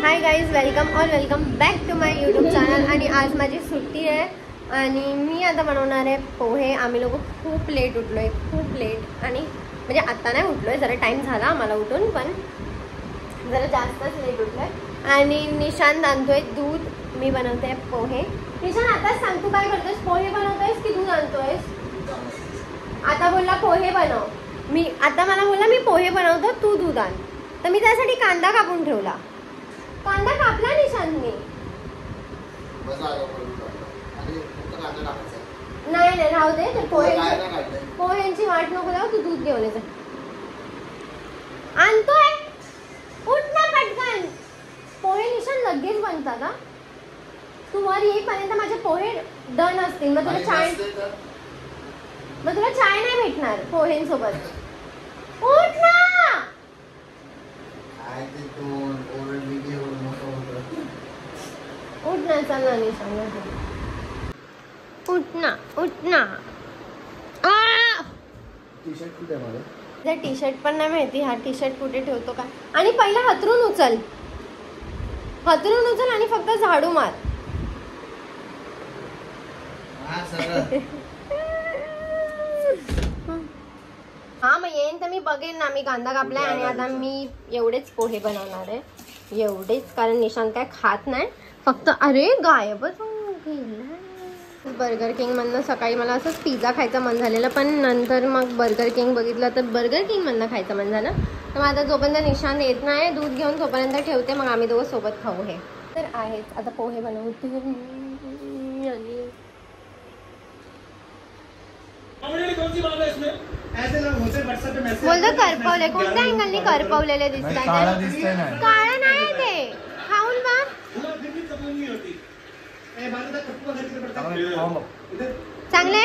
High guys, welcome back to my YouTube channel. आणि आज माझी सुट्टी आहे आणि मी आता बनवणार आहे पोहे. आम्ही लोक खूप लेट उठलो आहे, खूप लेट. आणि म्हणजे आत्ता नाही उठलो आहे, जरा टाईम झाला आम्हाला उठून, पण जरा जास्तच लेट उठलो आहे. आणि निशांत आणतोय दूध, मी बनवते पोहे. निशांत आताच सांग, तू काय करतोयस? पोहे बनवतोयस की दूध आणतोयस? आता बोलला पोहे बनव. मी आता मला बोलला मी पोहे बनवतो, तू दूध आण. तर मी त्यासाठी कांदा कापून ठेवला. कांदा कापला निशांतने. नाही नाही राहू दे, तर पोह्यांची वाट नको लावू, तू दूध घेऊन ये. आणतोय, उठ ना पटकन. पोहे निशांत लगेच बनतात हा. तू वर येईपर्यंत माझे पोहे डन असतील. मग तुला चाय नाही भेटणार पोहेंसोबत. उठ ना. उठ ना, चल ना निशांत, उठ ना, उठ ना. टी शर्ट पण नाही माहिती, हा टी शर्ट कुठे ठेवतो का. आणि पहिला हतरून उचल आणि फक्त झाडू मार. हा मग येईन तर मी बघेन ना. मी कांदा कापलाय आणि आता मी एवढेच पोहे बनवणार आहे, एवढेच. कारण निशांत काय खात नाही. फक्त अरे गायबच गेला. बर्गर किंग मधनं सकाळी मला असंच पिझ्झा खायचं मन झालेलं, पण नंतर मग बर्गर किंग बघितलं तर बर्गर किंग मधनं खायचं मन झालं. तर मग आता जोपर्यंत निशांत येत नाही दूध घेऊन, तोपर्यंत ठेवते, मग आम्ही दोघं सोबत खाऊ. हे तर आहेच. आता पोहे बनवते आणि बोलतो करपवले. कोणत्या अँगलने करपवलेले दिसतात? काळा नाही ते, खाऊन बघ. चांगले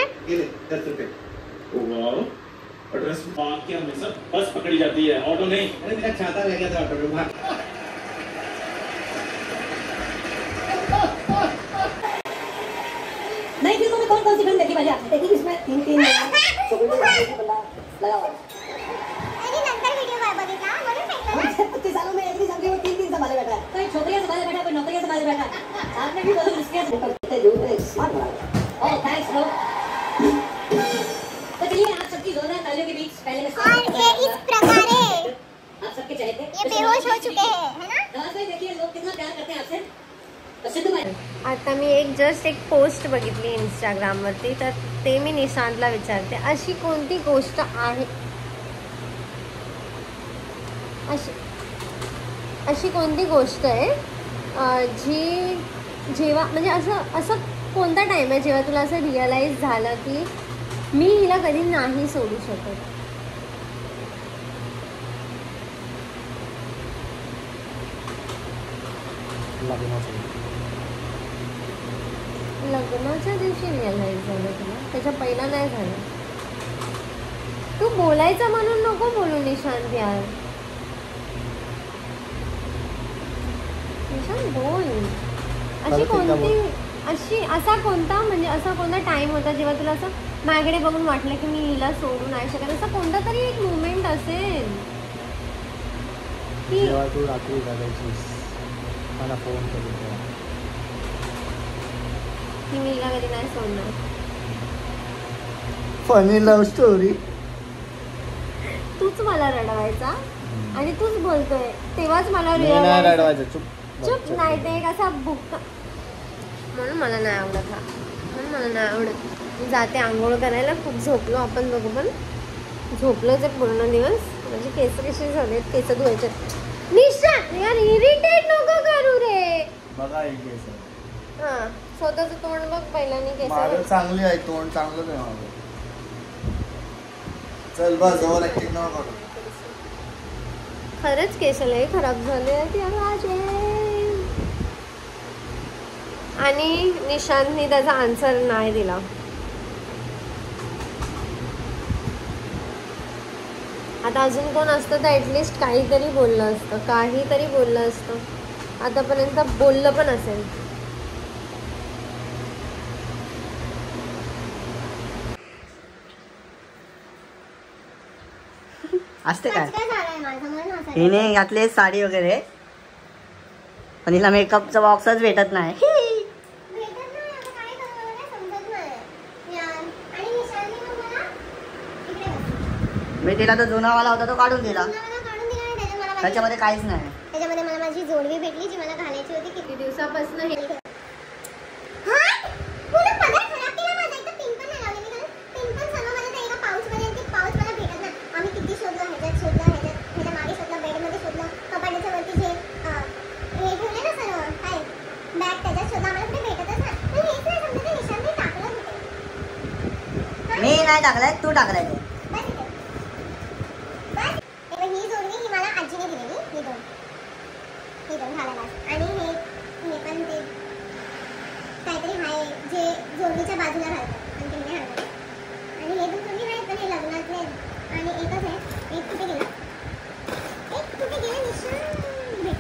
बस पकड़ी जाती है, ऑटो नहीं. मेरा छाता रह गया था ऑटो में. नहीं फिल्मों में कौन सी फिल्म देखी भैया? देखी इसमें तीन लगा हुआ. अरे नंतर व्हिडिओ बघितला म्हणून 25 सालों में एक ही समझी वो तीन संभाले बैठा है. कोई छोकरियां संभाले बैठा है, कोई नौकरियां संभाले बैठा है. आपने भी बोला इसके झूठे स्मार्ट बना. ओह थैंक्स ब्रो. तो चलिए आप सबकी जोरदार तालियों के बीच पहले मैं और ये इस प्रकार है. आप सबके चले थे, ये बेहोश हो चुके हैं, है ना? नमस्ते. देखिए लोग कितना प्यार करते हैं आपसे. आता मी एक पोस्ट बघितली इंस्टाग्रामवरती, तर ते मी निशांतला विचारते, अशी कोणती गोष्ट आहे, अशी कोणती गोष्ट आहे जी जेव्हा म्हणजे असं कोणता टाइम आहे जेव्हा तुला असं रिअलाइज झालं की मी हिला कधी नाही सोडू शकत. लग्नाच्या दिवशी रिअलाइज झालं तुला? त्याच्या पहिला नाही झालं? तू बोलायचं म्हणून नको बोलू निशांत यार. निशांत बोल. असा कोणता टाइम होता जेव्हा तुला असं माझ्याकडे बघून वाटलं की मी हिला सोडू नाही शकत? असा कोणता तरी एक मुवमेंट असेल की तू रात्री बघायचीस मला फोन करून की मी हिला कधी नाही सोडणार. Funny love story. तूच मला रडवायचा आणि तूच बोलतोय, तेव्हाच मला रडवायचं. चुप नाही, ते एक असा बुक. म्हणून मला नाही आवडत हा, म्हणून मला नाही आवडत. मी जाते आंघोळ करायला. खूप झोपलो आपण दोघं, पण झोपलोच आहे पूर्ण दिवस. म्हणजे केस कसे झालेत, केस धुवायचे. निशांत यार इरिटेट नको करू रे. बघा हे केस. हा स्वतःचं तोंड बघ पहिल्याने. केस चांगली आहे, तोंड चांगलं नाही माझं. चल बस जवळ ऍक्टिंग नको करू. खरंच केस लय खराब झाले माझे. आणि निशांतने त्याचा आन्सर नाही दिला. आता अजून कोण असतं तर ॲटलिस्ट काहीतरी बोललं असतं. आतापर्यंत बोललं पण असेल. असते काय हिने घातले साडी वगैरे. पण हिला मेकअपचं बॉक्सच भेटत नाही. भेटत नाही आता काय करू मला काय समजत नाही यार. आणि निशांनी मग मला इकडे बस. मी तिला तो जुनावाला होता तो काढून दिला. मला काढून दिला आणि त्याच्यात मला त्याच्यामध्ये काहीच नाही. त्याच्यामध्ये मला माझी जोडवी भेटली जी मला घालायची होती किती दिवसापासून हे. मी नाही टाकलाय, तू टाकलाय ते. ही जोडवी ही मला आजीने दिलेली. ही दोन घालायला. आणि हे पण ते काहीतरी आहे जे जोडवीच्या बाजूला घालतात आणि ते मी घालते. आणि हे दोन जोडवी आहेत पण हे लग्नातले आणि एकच आहे. एक कुठे गेला निशान भेट.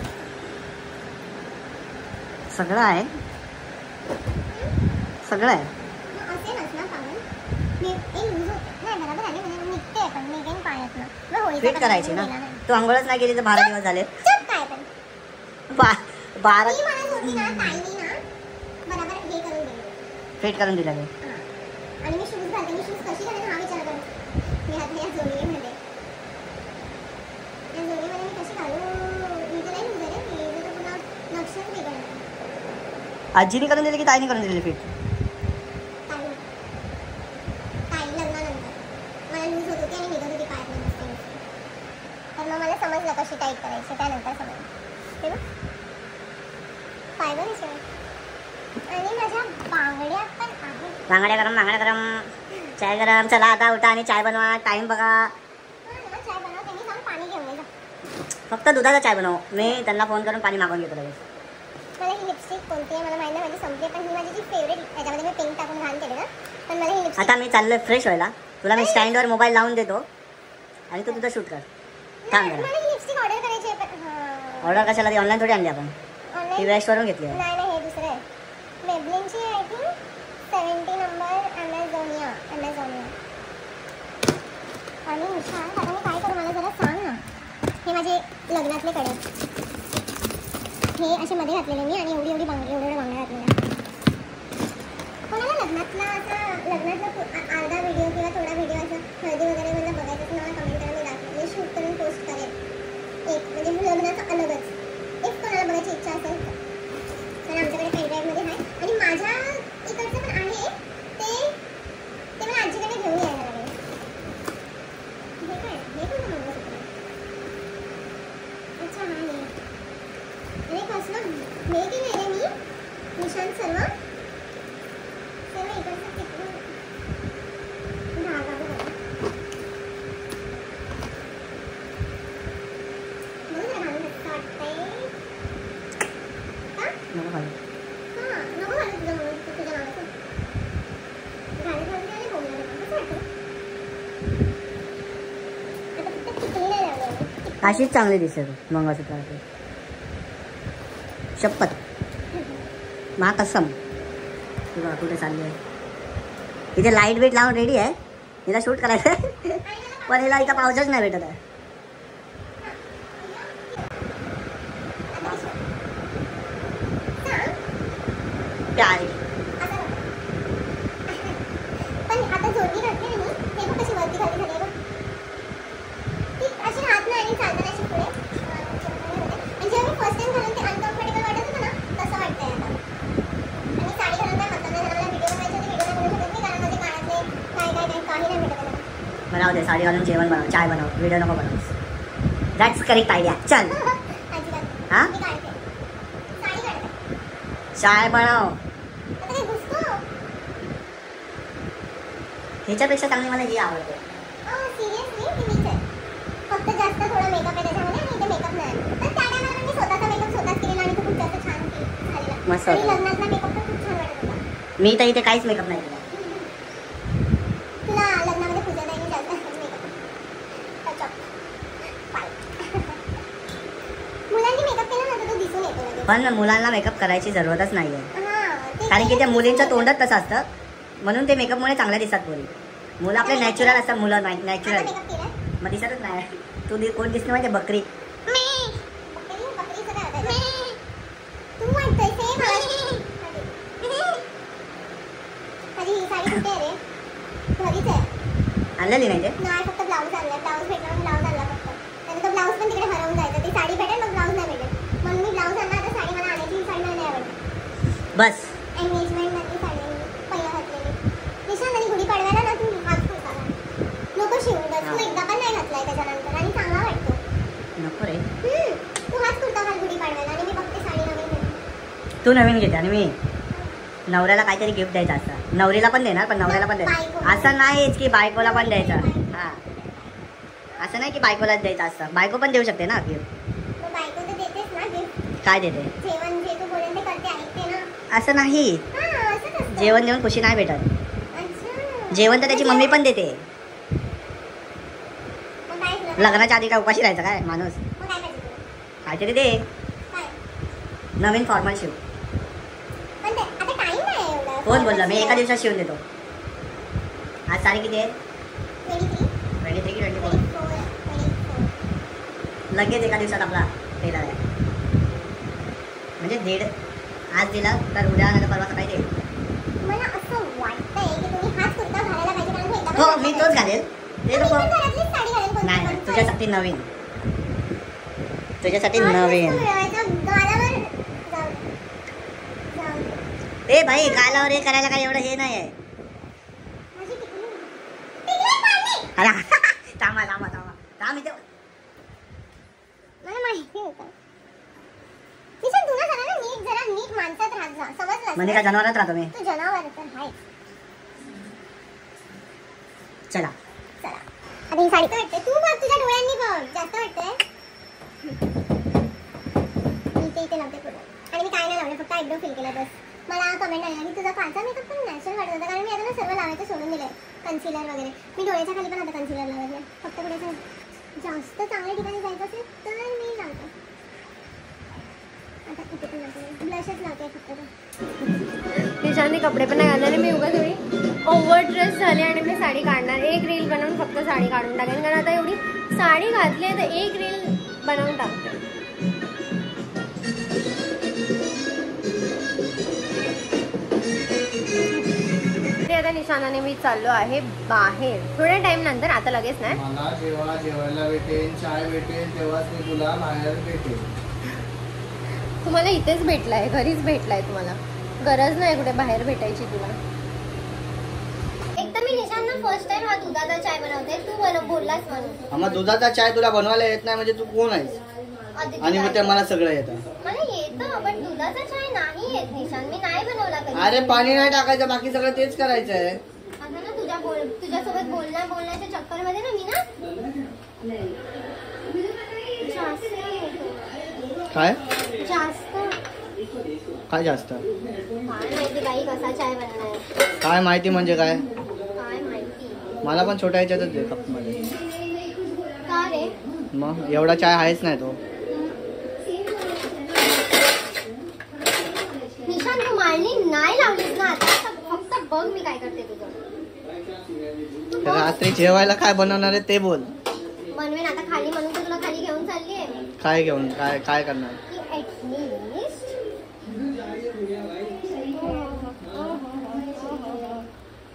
सगळं आहे, सगळं आहे. असेलच ना पाहून मी एक यूज होते नाही बरोबर आले म्हणजे निघते पण मी काही पाण्यात ना फिट करायची ना. तू आंघोळच नाही केली तर 12 दिवस झाले. काय पण 12 ती मला जोडवी ना ताईनी ना बरोबर हे करून दिली. फिट करून दिला मी. आणि मी शूज घालते. मी शूज कशी घालेन हा विचार करते मी आता या जोडवीमध्ये. या जोडवीमध्ये मी कशी घालू. मी तर नाही रे मी तर पुन्हा लक्षच बिघडलं. आजीने करून दिली की ताईने करून दिली फिट. ताई लग्नानंतर मला लूज होत होती आणि निघत होती पायात नसते. तर मग मला समजलं कशी टाईट करायची. त्यानंतर समजलं ते बघ फायबर आणि माझ्या बांगड्या पण आहेत. बांगड्या गरम, चाय गरम. चला आता उठा आणि चाय बनवा. टाइम बघा. चाय बनवते मी. जाऊन पाणी घेऊन ये. फक्त दुधाचा चाय बनव. मी त्यांना फोन करून पाणी मागून घेतो लगेच. मला ही लिपस्टिक कोणती आहे मला माहिती नाही. माझी संपली पण ही माझी जी फेवरेट. याच्यामध्ये मी पिंक टाकून घालून केली ना. पण मला ही लिपस्टिक आता मी चाललोय फ्रेश व्हायला. तुला मी स्टँडवर मोबाईल लावून देतो आणि तू तुझं शूट कर. थांब जरा. मला ही लिपस्टिक ऑर्डर करायची आहे पण ऑर्डर कशाला ती ऑनलाईन थोडी आणली आपण. ती वेस्टवरून घेतली आहे. नाही हे दुसरं आहे. मेबलिनची आय थिंक 70 नंबर ॲमेझॉनिया. आणि निशान आता मी काय करू मला जरा सांग ना. हे माझे लग्नातले कडे हे असे मध्ये घातलेले मी आणि एवढे बांगड्या घातलेल्या. कोणाला लग्नातला अर्धा व्हिडिओ किंवा थोडा व्हिडिओ असं हळदी वगैरे मला बघायचं असेल मला कमेंट करा. मी दाखवेन. मी शूट करून पोस्ट करेन. एक म्हणजे लग्नाचं अलगच. एक कोणाला बघायची इच्छा असेल तर आमच्याकडे पेनड्राईव्हमध्ये आहे. आणि माझ्या इकडचं पण आहे ते मला आजीकडे घेऊन यायला लागेल. हे काय हे कोणतं मंगळसूत्र. अच्छा हा हे. आणि कसलं हे केलं रे मी निशान सर्व इकडचं तिकडून धागा बघा. मला घालून असं वाटतंय. नको घालू. हां नको घालू तुझ्या मागं. घालून आणि बोलणार कसं वाटतं. आता फक्त टिकली नाही लावली. अशीच चांगली दिसत मंगळसूत्राची. शपथ मा कसम. तुला कुठे चालली आहे. इथे लाईट वेट लावून रेडी आहे. हिला शूट करायचं आहे पण हिला इथं पाऊसच नाही भेटत आहे. पण आता जोडणी घातली ना मी हे बघ कशी वरती खाली झाली बघ. ती अशी राहत नाही आणि चालताना अशी पुढे. आणि जेव्हा मी फर्स्ट टाइम घालून ते अनकम्फर्टेबल वाटत होतं ना तसं वाटतंय आता. आणि साडी घालून काय हाताने जरा मला व्हिडिओ बनवायचे होते. व्हिडिओ नाही बनवू शकत मी कारण माझे कानातले काही नाही भेटत मला. बनाव दे. साडी घालून जेवण बनव. चाय बनव. व्हिडिओ नको बनव. That's correct idea. चल अजिबात हां मी काढते. साडी काढते. चाय बनव. आता काय घुसतो. ह्याच्यापेक्षा चांगली मला ही आवडते. सिरियसली ती मीच आहे. फक्त जास्त थोडा मेकअप आहे त्याच्यामध्ये आणि इथे मेकअप नाही. पण त्या टायमाला मी स्वतःचा मेकअप स्वतःच केलेला आणि तो खूप जास्त छान झालेला. मस्त आणि होता. लग्नातला मेकअप पण खूप छान वाटत होता. मी तर इथे काहीच मेकअप नाही केला. तुला लग्नामध्ये पूजा नाही जास्त मेकअप. मुलांनी मेकअप केला ना तर तो दिसून येतो लगेच. पण मुलांना मेकअप करायची जरूरतच नाही आहे. हां कारण की त्या मुलींचं तोंडच तसं असतं म्हणून ते मेकअपमुळे चांगल्या दिसतात मुली. मुलं आपले नॅचरल असतात. मुलं नॅचरल मेकअप केला. मग दिसतच नाही. तू कोण दिसली माहिती बकरी. आणलेली नाही ते नाही, फक्त ब्लाऊज आणला. ब्लाऊज भेटला, ब्लाऊज आणला फक्त. नाही तर ब्लाऊज पण तिकडे हरवून जायचं. ती साडी भेटेल मग ब्लाऊज नाही भेटेल. म्हणून मी ब्लाऊज आणला. आता साडी मला आणायची. साडी मला नाही आवडली. बस. एंगेजमेंट मधली साडी पहिला घातलेली. निशांत आणि गुढी पाडव्याला ना तू हाच कुर्ता घाल. नको शिवून बस. तू एकदा पण नाही घातलाय त्याच्यानंतर आणि चांगला वाटतो. नको रे. तू हाच कुर्ता घाल गुढी पाडव्याला आणि मी बघते साडी नवीन घेते. तू नवीन घेते आणि मी नवऱ्याला काहीतरी गिफ्ट द्यायचं असतं. नवरीला पण देणार पण नवऱ्याला पण देणार. असं नाहीच की बायकोला पण द्यायचं. हा, असं नाही की बायकोलाच द्यायचं असतं. बायको पण देऊ शकते ना गिफ्ट. मग बायको तर देतेस ना गिफ्ट. काय देते? जेवण जे तू बोलेल ते करते ऐकते ना. असं नाही. हां, असंच असतं. जेवण देऊन खुशी नाही भेटत. अच्छा. जेवण तर त्याची मम्मी पण देते. मग काय झालं? लग्नाच्या आधी काय उपाशी राहायचं काय माणूस? मग काय पाहिजे तुला? काहीतरी दे. काय? नवीन फॉर्मल शिव. पण ते आता टाइम नाही एवढा. कोण बोलला? मी एका दिवसात शिवून देतो. आज तारीख किती आहे? 23, 23 की 24? 24. लगेच एका दिवसात आपला टेलर आहे. म्हणजे दीड आज दिला तर उद्या नाही तर परवा सकाळी देईल. मला असं वाटतंय की तुम्ही हाच कुर्ता घालायला पाहिजे कारण तू एकदा हो, मी तोच घालेल. ते मी नको. पण घरातलीच साडी घालेल कोणती नाही पण. तुझ्यासाठी नवीन. तुझ्यासाठी हाच नवीन. वस्तू मिळवायचा गालावर जाऊ दे. जाऊ दे. ए भाई, गालावर हे करायला काही एवढं हे नाही आहे. माझी टिकली. टिकली पाडली. अरे थांब इथे. मला माहिती होतं. निशांत तू ना जरा नीट माणसात राहत जा. समजलं? म्हणजे काय जनावरात राहतो मी? तू जनावर तर आहेस. चला. चला. आता ही साडी काय वाटते? तू बघ तुझ्या डोळ्यांनी बघ. जास्त वाटतंय. मी इथे लावते पूर्ण. आणि मी काय नाही लावलं, फक्त आयब्रो फिल केला बस. मला कमेंट आली की तुझा कालचा मेकअप पण नॅचरल वाटत होता कारण मी आता ना सर्व लावायचं सोडून दिलंय. कन्सिलर वगैरे. मी डोळ्याच्या खाली पण आता कन्सिलर लावलंय. फक्त कुठे जास्त चांगल्या ठिकाणी जायचं असेल तर मी लावते. आता इथे पण लावते. ब्लशच लावते फक्त. निशांनी कपडे पण नाही घातले आणि मी उगा थोडी ओव्हर ड्रेस झाले आणि मी साडी काढणार. एक रील बनवून फक्त साडी काढून टाकेन कारण आता एवढी साडी घातली आहे तर एक रील बनवून टाकते. आता निशानाने मी चाललो आहे बाहेर थोड्या टाइम नंतर. आता लगेच नाही. मला जेव्हा जेवायला भेटेल चाय भेटेल तेव्हाच मी तुला बाहेर भेटेल. तुम्हाला इथेच भेटलाय, घरीच भेटलाय. तुम्हाला गरज नाही कुठे बाहेर भेटायची तुला. एक तर मी निशांना फर्स्ट टाइम हा दुधाचा चाय बनवते. तू बोललास म्हणून. आम्हा दुधाचा चाय तुला बनवायला येत नाही म्हणजे तू कोण आहेस? आणि मग ते मला सगळं येतं. मला येतं पण दुधाचा चाय नाही येत निशांत. मी नाही बनवला कधी. अरे पाणी नाही टाकायचं, बाकी सगळं तेच करायचं आहे. आता ना तुझ्यासोबत बोलण्याच्या चक्करमध्ये ना मी ना काय जास्त काय जास्त काय माहिती काही कसा चाय बनलाय. काय माहिती म्हणजे काय? काय माहिती. मला पण छोट्या ह्याच्यातच दे कप मध्ये. का रे? मग एवढा चाय आहेच नाही तो. निशांत तू माळणी नाही लावलीस ना आता. फक्त बघ मी काय करते तुझं. रात्री जेवायला काय बनवणार आहे ते बोल. बनवेन आता खाली म्हणून तर तुला खाली घेऊन चालली आहे. काय घेऊन काय करणार?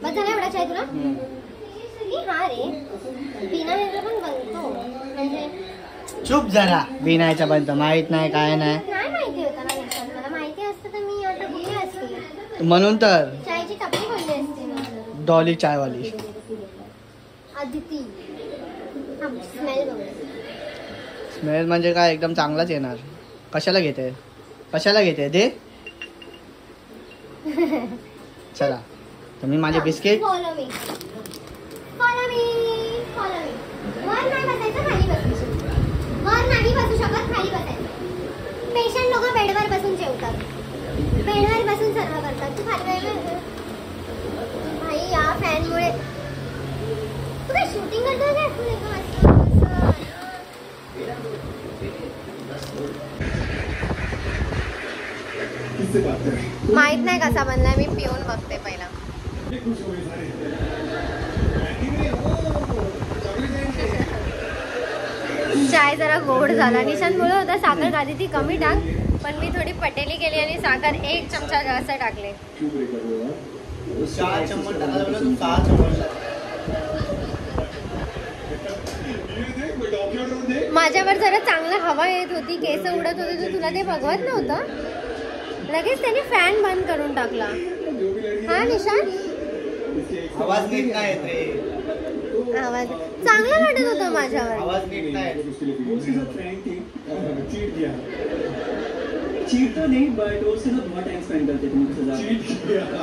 बस झाला एवढा चाय तुला? हा रे बिना ह्याचा पण बनतो म्हणजे. चुप जरा. बिनायचा बनतं माहित नाही काय नाही. नाही माहिती होतं ना निशांत. मला माहिती असतं तर मी आता बोलली असते. म्हणून तर चायची टपरी बोलली असते मी. डॉली चायवाली. अदिती स्मेल बघ. स्मेल म्हणजे काय एकदम चांगलाच येणार. कशाला घेते दे. चला तुम्ही माझे बिस्किट. Follow me. वर नाही बसायचं, खाली बसायचं. वर नाही बसू शकत, खाली बसायचं. पेशंट लोक बेडवर बसून जेवतात. बेडवर बसून सर्व करतात. तू खाली भाई या फॅनमुळे तू काय शूटिंग करतो काय? तू एकदम माहित नाही कसा बनलाय. मी पिऊन बघते पहिला. चाय जरा गोड झाला. निशांत बोलत होता साखर आधी ती कमी टाक पण मी थोडी पटेली केली आणि साखर 1 चमचा जास्त टाकले. 4 चम्मच टाकायला 6 चम्मच. माझ्यावर जरा चांगला हवा येत होती, केस उडत होते, तर तुला ते बघवत नव्हतं. लगेच त्याने फॅन बंद करून टाकला. हा निशान, आवाज नीट नाही येत रे. आवाज चांगला वाटत होता माझ्यावर. आवाज नीट नाही. चीट तो नहीं बट उसके साथ बहुत टाइम स्पेंड करते थे मुझसे ज्यादा.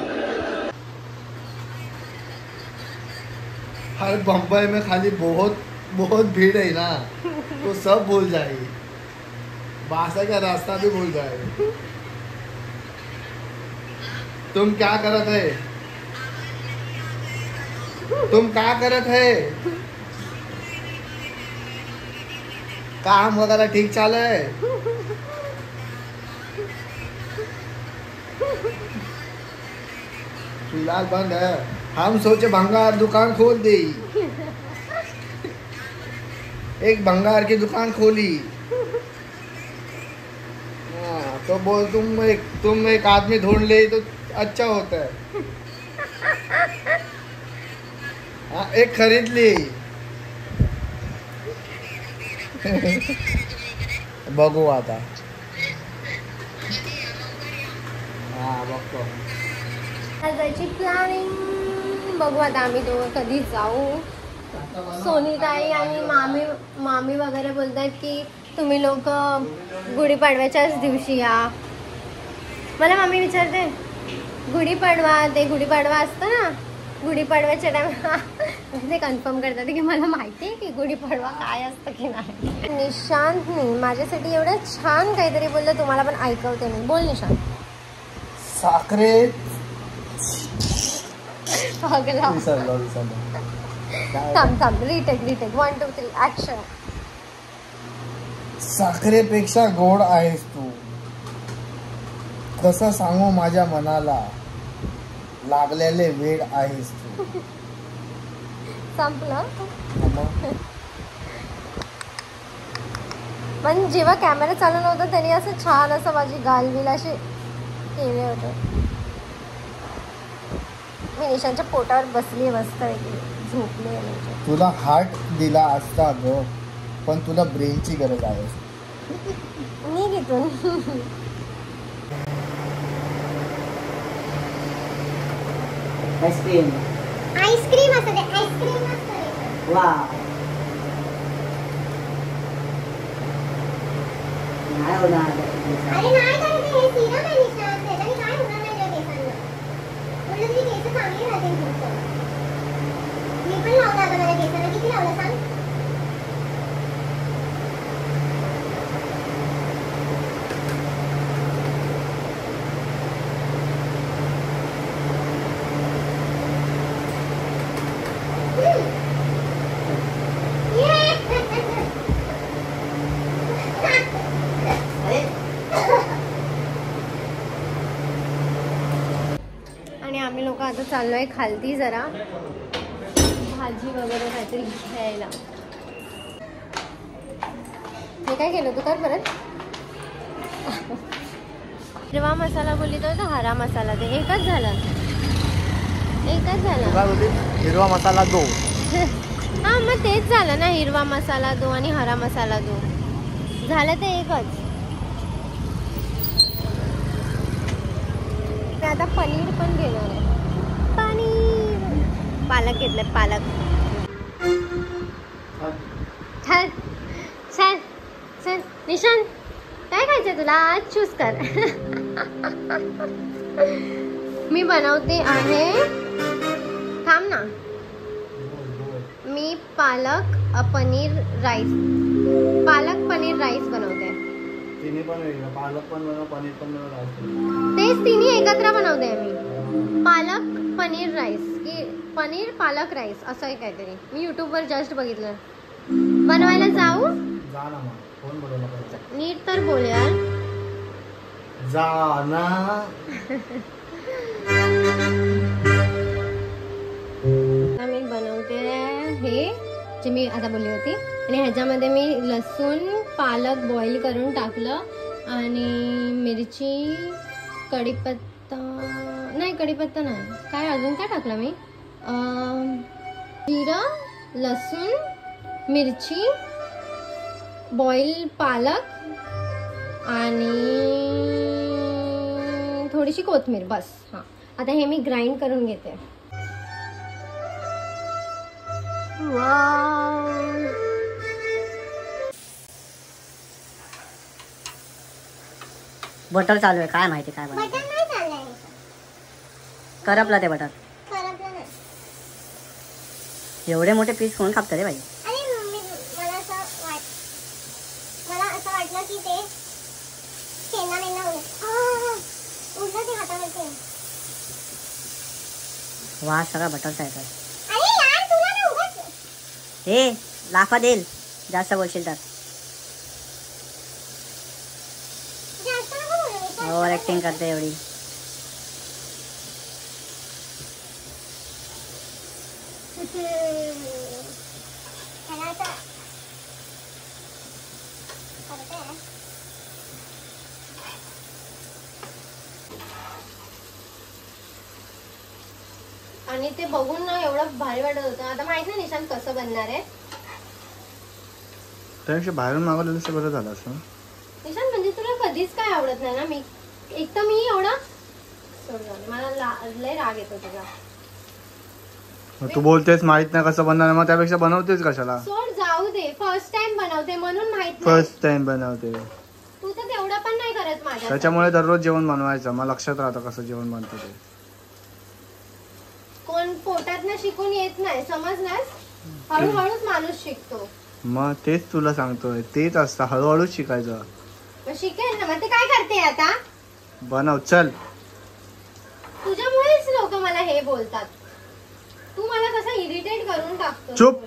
हर बम्बई में खाली बहुत बहुत भीड़ है ना, तो सब भूल जाएगी. बासा का रास्ता भी भूल जाएगी. तुम क्या करत है? तुम क्या करत है? काम वगैरह ठीक चाल है? फिलहाल बंद है. हम सोचे भंगार दुकान खोल दी. एक भंगार की दुकान खोली. हाँ, तो बोल तुम एक आदमी ढूंढ ले तो अच्छा होता है. हाँ, एक खरीद ली. बघू आता. हाँ बघतो. जायची प्लॅनिंग बघू आता आम्ही दोघं कधी जाऊ. सोनीताई आणि मामी वगैरे बोलतात की तुम्ही लोक गुढीपाडव्याच्याच दिवशी या. मला मामी विचारते गुढीपाडवा असतं ना, गुढीपाडव्याच्या टाइम ते कन्फर्म करतात की मला माहिती आहे की गुढीपाडवा काय असतं की नाही. निशांतनी माझ्यासाठी एवढं छान काहीतरी बोललं, तुम्हाला पण ऐकवते मी. बोल निशांत. साखरे थांब रिटेक 1 2 3 ऍक्शन. साखरेपेक्षा गोड आहेस तू, कसं सांगू माझ्या मनाला, लागलेले वेड आहेस तू. संपलं. पण जेव्हा कॅमेरा चालू नव्हता त्यांनी असं छान असं माझी गालविल असे केले होते. मी निशांच्या पोटावर बसली मस्त झोपले. तुला हार्ट दिला असता ग, पण तुला ब्रेनची गरज आहे. निघ इथून. आईस्क्रीम असं दे. आईस्क्रीम वा नाही होणार. अरे नाही करायचं, हे सिरम आहे निशांत, त्याच्याने काय होणार नाही त्या केसांना. उलट तुझी केस चांगली राहतील तुमचं. मी पण लावलं आता माझ्या केसांना. किती लावलं सांग? आणि आम्ही लोक आता चाललोय खालती जरा भाजी वगैरे काहीतरी घ्यायला. हे काय केलं तू? कर परत. हिरवा मसाला बोलली तर हरा मसाला दे. एकच झाला. हिरवा मसाला दो. हा मग तेच झालं ना, हिरवा मसाला दो आणि हरा मसाला दो झालं ते एकच. आता पनीर पण घेणार आहे. पालक घेतलंय. पालक छान छान छान. निशांत काय खायचंय तुला? आज चूज कर. मी बनवते आहे, थांब ना. मी पालक पनीर राईस बनवते. तिन्ही पण पालक पण बनव, पनीर पण बनव. तेच तिन्ही एकत्र बनवते मी. पालक पनीर राईस की पनीर पालक राईस असं आहे काहीतरी. मी यूट्यूबवर जस्ट बघितलं. बनवायला जाऊ? जा ना मग. फोन बनवला नीट तर बोल यार. जा ना. मी बनवते हे जे मी आता बोलली होती. आणि ह्याच्यामध्ये मी लसूण पालक बॉईल करून टाकलं आणि मिरची कढीपत्ता नाही काय अजून काय टाकलं मी? जिरं लसूण मिरची बॉईल पालक आणि थोडीशी कोथिंबीर बस. हां, आता हे मी ग्राइंड करून घेते. वाव, बटर चालू आहे, काय माहिती काय बनवते. बटर नाही चाललंय. करपलं ते बटर. करपलं नाही. एवढे मोठे पीस कोण कापतं रे बाई. अरे मला असं वाटलं की ते शेंगा उडलं ते हातावरती. वास सगळा बटरचा येतो. अरे यार तुला ना उगाच हे लाफा देईल जास्त बोलशील तर. जास्त नको बोलू. ओव्हर ऍक्टिंग करते एवढी. त्याला असं करते. आणि ते बघून ना एवढं भारी वाटत होतं. आता माहित नाही निशांत कसं बनणार आहे. त्यापेक्षा बाहेरून मागवलेलं असं बरं झालं असं. निशांत म्हणजे तुला कधीच काय आवडत नाही ना. मी एक तर मी एवढा सोड जाऊ, मला लय राग येतो तुझा. मग तू बोलतेस माहित नाही कसं बनणार, मग त्यापेक्षा बनवतेच कशाला. सोड जाऊ दे, फर्स्ट टाइम बनवते म्हणून माहित नाही. फर्स्ट टाइम बनवते तू तर तेवढं पण नाही करत माझ्या. त्याच्यामुळे दररोज जेवण बनवायचं, मग लक्षात राहतं कसं जेवण बनतं ते. कोण पोटातनं शिकून येत नाही, समजलास. हळूहळूच माणूस शिकतो. मग तेच तुला सांगतोय, तेच असतं, हळूहळूच शिकायचं. मग शिकेल ना. मग ते काय करते आता. बनव चल. तुझ्यामुळेच लोक मला हे बोलतात. तू मला कसं इरिटेट करून टाकतो. चुप.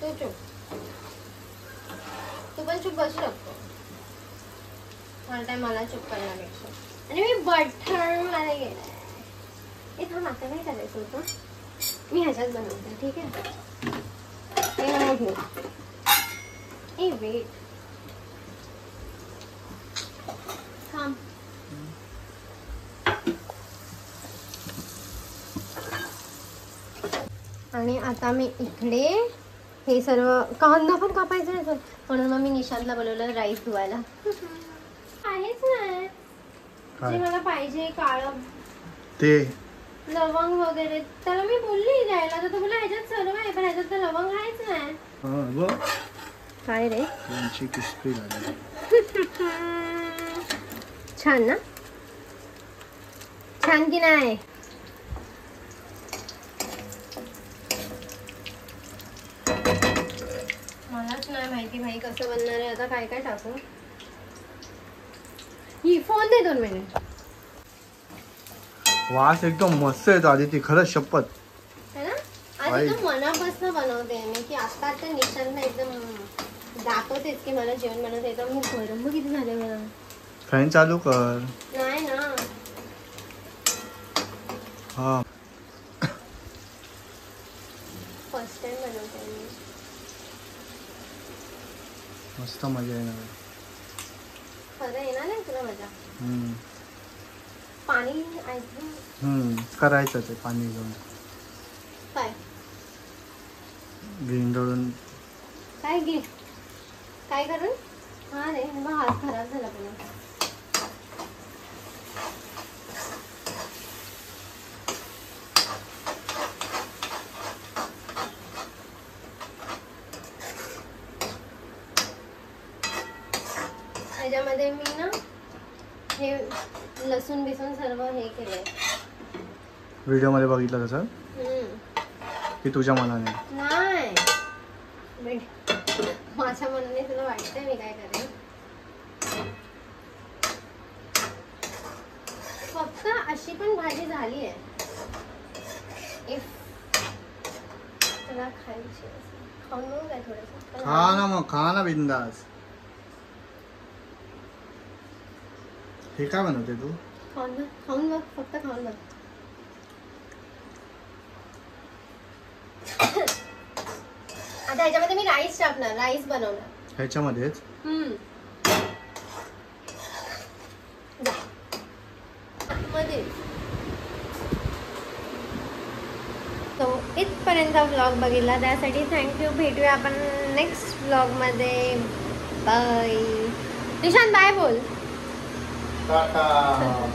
तू चुप. तू पण चुप बसू शकतो. मला चुप करण्यापेक्षा. आणि मी बटर मध्ये गेलाय. हे थांब, आता काय करायचं होतं. मी ह्याच्यात बनवते, ठीक आहे. हे नको घेऊ. ए वेट, थांब. आणि आता मी इकडे हे सर्व कांदा पण कापायचं आहे सर, म्हणून मग मी निशांतला बोलवलं राईस धुवायला. आहेच नाही जे मला पाहिजे. काळं ते लवंग वगैरे त्याला मी बोलली द्यायला, तर तुला ह्याच्यात सर्व आहे पण ह्याच्यात तर लवंग आहेच नाही. काय रे छान ना, छान की नाही. मलाच नाही माहिती भाई कसं बनणार आहे. आता काय काय टाकू. ही फोन दे 2 मिनिट. वास एकदम मस्त येतो आदिती, खरंच शपथ है ना. आज एकदम मनापासून बनवते मी की आता तर निशांत एकदम दाखवतेच की मला जेवण बनवता येतं. मी गरम किती झाले मला. फॅन चालू कर. नाही ना. हा फर्स्ट टाइम बनवते मी. मस्त मजा येणार. खरं येणार आहे तुला मजा. पाणी करायचं ते पाणी घेऊन काय भिंडळून काय घे काय करून. हा रे मग हात खराब झाला पण. ह्याच्यामध्ये मी ना हे लसूण बिसून सर्व हे केलंय. व्हिडिओ मध्ये बघितलं तसं की तुझ्या मनाने. नाही माझ्या मनाने. तुला वाटतंय मी काय करेन. फक्त अशी पण भाजी झाली आहे. इफ तुला खायची असेल खाऊन बघू काय थोडंसं. खा ना मग, खा ना बिंदास. हे काय बनवते तू. खाऊन बघ फक्त खाऊन बघ. आता ह्याच्यामध्ये मी राईस टाकणार, राईस बनवणार ह्याच्यामध्येच. मध्ये तो इथपर्यंत व्लॉग बघितला त्यासाठी थँक्यू. भेटूया आपण नेक्स्ट ब्लॉगमध्ये. बाय. निशांत बाय बोल. टाटा.